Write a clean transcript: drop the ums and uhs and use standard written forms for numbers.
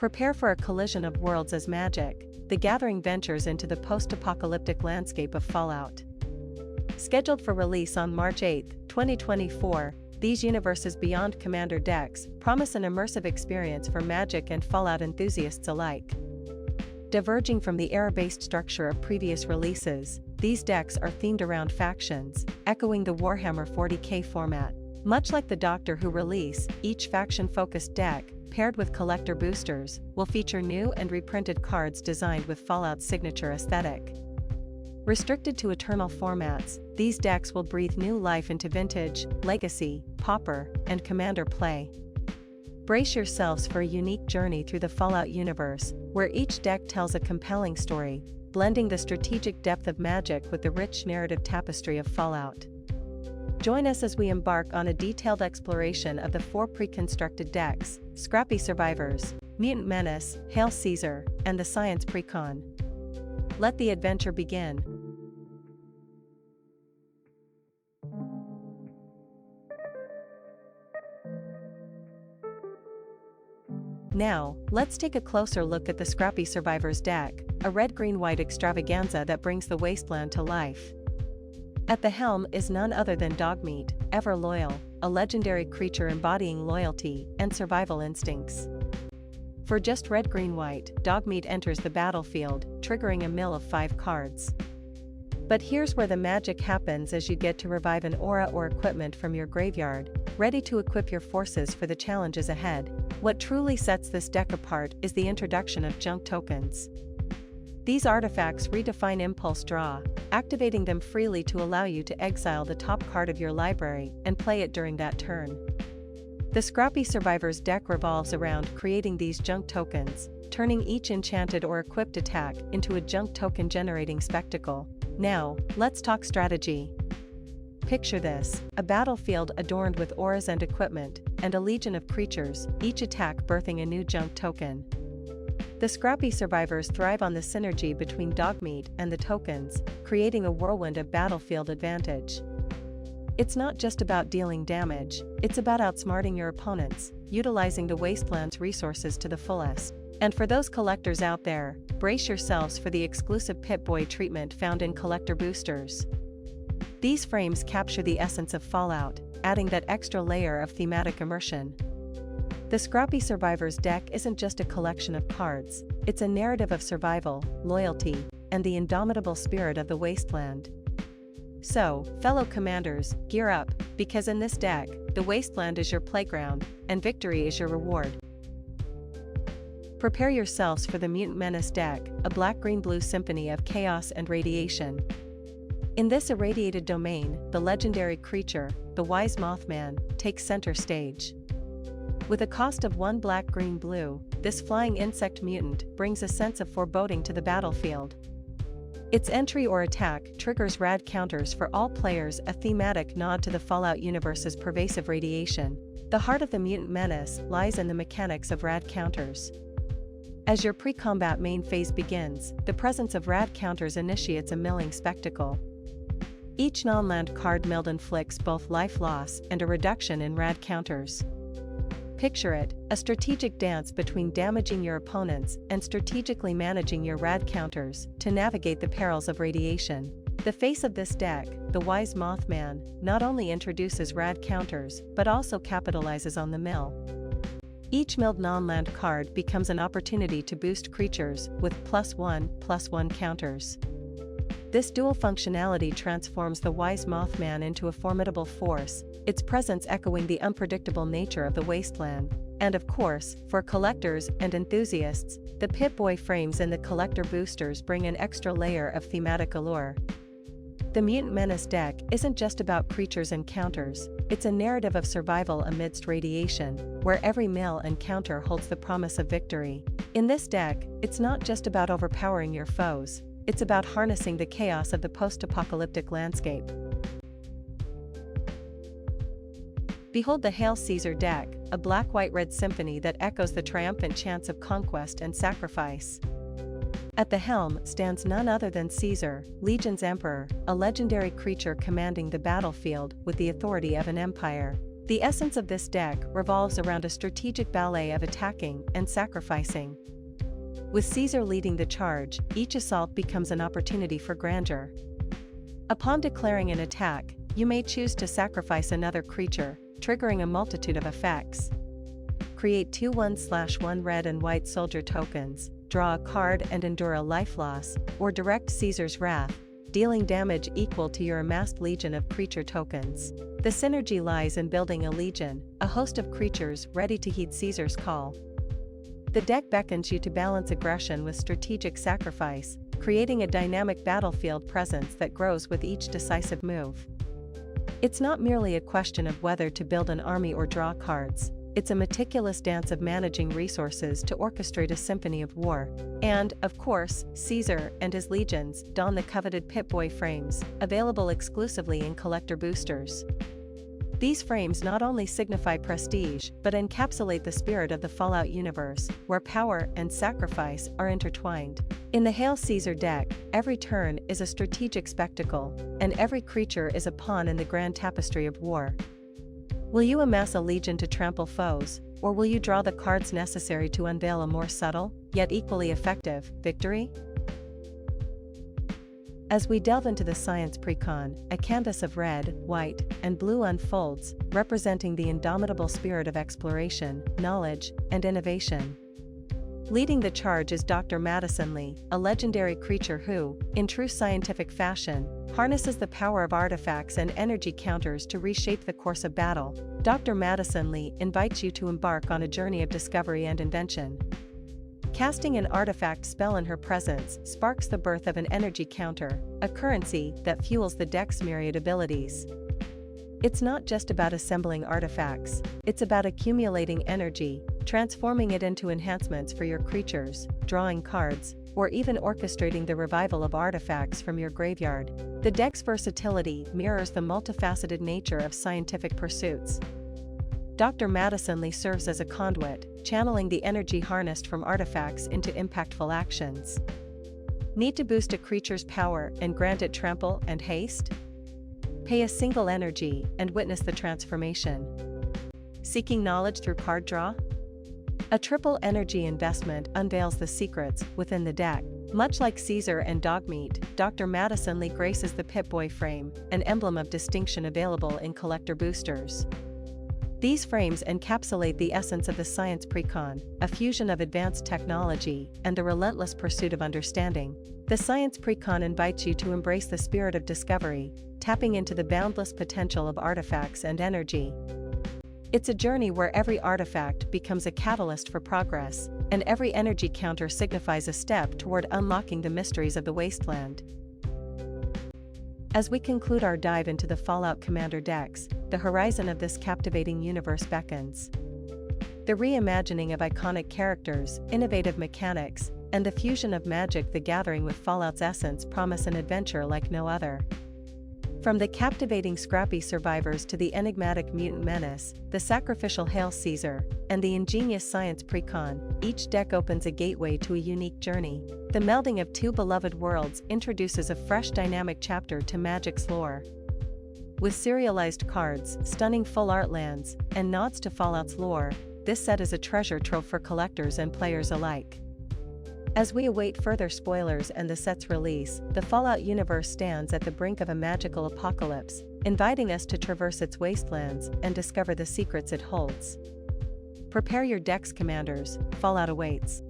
Prepare for a collision of worlds as Magic, the Gathering ventures into the post-apocalyptic landscape of Fallout. Scheduled for release on March 8, 2024, these universes beyond Commander decks promise an immersive experience for Magic and Fallout enthusiasts alike. Diverging from the era-based structure of previous releases, these decks are themed around factions, echoing the Warhammer 40k format. Much like the Doctor Who release, each faction-focused deck, paired with collector boosters, will feature new and reprinted cards designed with Fallout's signature aesthetic. Restricted to Eternal formats, these decks will breathe new life into Vintage, Legacy, Pauper, and Commander play. Brace yourselves for a unique journey through the Fallout universe, where each deck tells a compelling story, blending the strategic depth of Magic with the rich narrative tapestry of Fallout. Join us as we embark on a detailed exploration of the 4 pre-constructed decks: Scrappy Survivors, Mutant Menace, Hail Caesar, and the Science Precon. Let the adventure begin. Now, let's take a closer look at the Scrappy Survivors deck, a red-green-white extravaganza that brings the Wasteland to life. At the helm is none other than Dogmeat, ever loyal, a legendary creature embodying loyalty and survival instincts. For just red-green-white, Dogmeat enters the battlefield, triggering a mill of 5 cards. But here's where the magic happens as you get to revive an aura or equipment from your graveyard, ready to equip your forces for the challenges ahead. What truly sets this deck apart is the introduction of junk tokens. These artifacts redefine impulse draw, activating them freely to allow you to exile the top card of your library and play it during that turn. The Scrappy Survivors deck revolves around creating these junk tokens, turning each enchanted or equipped attack into a junk token generating spectacle. Now, let's talk strategy. Picture this: a battlefield adorned with auras and equipment, and a legion of creatures, each attack birthing a new junk token. The Scrappy Survivors thrive on the synergy between Dogmeat and the tokens, creating a whirlwind of battlefield advantage. It's not just about dealing damage, it's about outsmarting your opponents, utilizing the Wasteland's resources to the fullest. And for those collectors out there, brace yourselves for the exclusive Pip-Boy treatment found in collector boosters. These frames capture the essence of Fallout, adding that extra layer of thematic immersion. The Scrappy Survivors deck isn't just a collection of cards, it's a narrative of survival, loyalty, and the indomitable spirit of the Wasteland. So, fellow commanders, gear up, because in this deck, the Wasteland is your playground, and victory is your reward. Prepare yourselves for the Mutant Menace deck, a black-green-blue symphony of chaos and radiation. In this irradiated domain, the legendary creature, the wise Mothman, takes center stage. With a cost of 1 black-green-blue, this flying insect mutant brings a sense of foreboding to the battlefield. Its entry or attack triggers rad counters for all players, a thematic nod to the Fallout universe's pervasive radiation. The heart of the Mutant Menace lies in the mechanics of rad counters. As your pre-combat main phase begins, the presence of rad counters initiates a milling spectacle. Each non-land card milled inflicts both life loss and a reduction in rad counters. Picture it, a strategic dance between damaging your opponents and strategically managing your rad counters to navigate the perils of radiation. The face of this deck, the wise Mothman, not only introduces rad counters but also capitalizes on the mill. Each milled non-land card becomes an opportunity to boost creatures with +1/+1 counters. This dual functionality transforms the wise Mothman into a formidable force, its presence echoing the unpredictable nature of the Wasteland. And of course, for collectors and enthusiasts, the Pip-Boy frames and the collector boosters bring an extra layer of thematic allure. The Mutant Menace deck isn't just about creatures and counters, it's a narrative of survival amidst radiation, where every mill and counter holds the promise of victory. In this deck, it's not just about overpowering your foes, it's about harnessing the chaos of the post-apocalyptic landscape. Behold the Hail Caesar deck, a black-white-red symphony that echoes the triumphant chants of conquest and sacrifice. At the helm stands none other than Caesar, Legion's emperor, a legendary creature commanding the battlefield with the authority of an empire. The essence of this deck revolves around a strategic ballet of attacking and sacrificing. With Caesar leading the charge, each assault becomes an opportunity for grandeur. Upon declaring an attack, you may choose to sacrifice another creature, triggering a multitude of effects. Create 2 1/1 red and white soldier tokens, draw a card and endure a life loss, or direct Caesar's wrath, dealing damage equal to your amassed legion of creature tokens. The synergy lies in building a legion, a host of creatures ready to heed Caesar's call. The deck beckons you to balance aggression with strategic sacrifice, creating a dynamic battlefield presence that grows with each decisive move. It's not merely a question of whether to build an army or draw cards. It's a meticulous dance of managing resources to orchestrate a symphony of war. And, of course, Caesar and his legions don the coveted Pip-Boy frames, available exclusively in collector boosters. These frames not only signify prestige, but encapsulate the spirit of the Fallout universe, where power and sacrifice are intertwined. In the Hail Caesar deck, every turn is a strategic spectacle, and every creature is a pawn in the grand tapestry of war. Will you amass a legion to trample foes, or will you draw the cards necessary to unveil a more subtle, yet equally effective, victory? As we delve into the science precon, a canvas of red, white, and blue unfolds, representing the indomitable spirit of exploration, knowledge, and innovation. Leading the charge is Dr. Madison Li, a legendary creature who, in true scientific fashion, harnesses the power of artifacts and energy counters to reshape the course of battle. Dr. Madison Li invites you to embark on a journey of discovery and invention. Casting an artifact spell in her presence sparks the birth of an energy counter, a currency that fuels the deck's myriad abilities. It's not just about assembling artifacts, it's about accumulating energy, transforming it into enhancements for your creatures, drawing cards, or even orchestrating the revival of artifacts from your graveyard. The deck's versatility mirrors the multifaceted nature of scientific pursuits. Dr. Madison Li serves as a conduit, channeling the energy harnessed from artifacts into impactful actions. Need to boost a creature's power and grant it trample and haste? Pay a single energy and witness the transformation. Seeking knowledge through card draw? A triple energy investment unveils the secrets within the deck. Much like Caesar and Dogmeat, Dr. Madison Li graces the Pip-Boy frame, an emblem of distinction available in collector boosters. These frames encapsulate the essence of the science precon, a fusion of advanced technology and the relentless pursuit of understanding. The science precon invites you to embrace the spirit of discovery, tapping into the boundless potential of artifacts and energy. It's a journey where every artifact becomes a catalyst for progress, and every energy counter signifies a step toward unlocking the mysteries of the Wasteland. As we conclude our dive into the Fallout Commander decks, the horizon of this captivating universe beckons. The reimagining of iconic characters, innovative mechanics, and the fusion of Magic: The Gathering with Fallout's essence promise an adventure like no other. From the captivating Scrappy survivors to the enigmatic Mutant Menace, the sacrificial Hail Caesar, and the ingenious science precon, each deck opens a gateway to a unique journey. The melding of two beloved worlds introduces a fresh dynamic chapter to Magic's lore. With serialized cards, stunning full art lands, and nods to Fallout's lore, this set is a treasure trove for collectors and players alike. As we await further spoilers and the set's release, the Fallout universe stands at the brink of a magical apocalypse, inviting us to traverse its wastelands and discover the secrets it holds. Prepare your decks, commanders, Fallout awaits.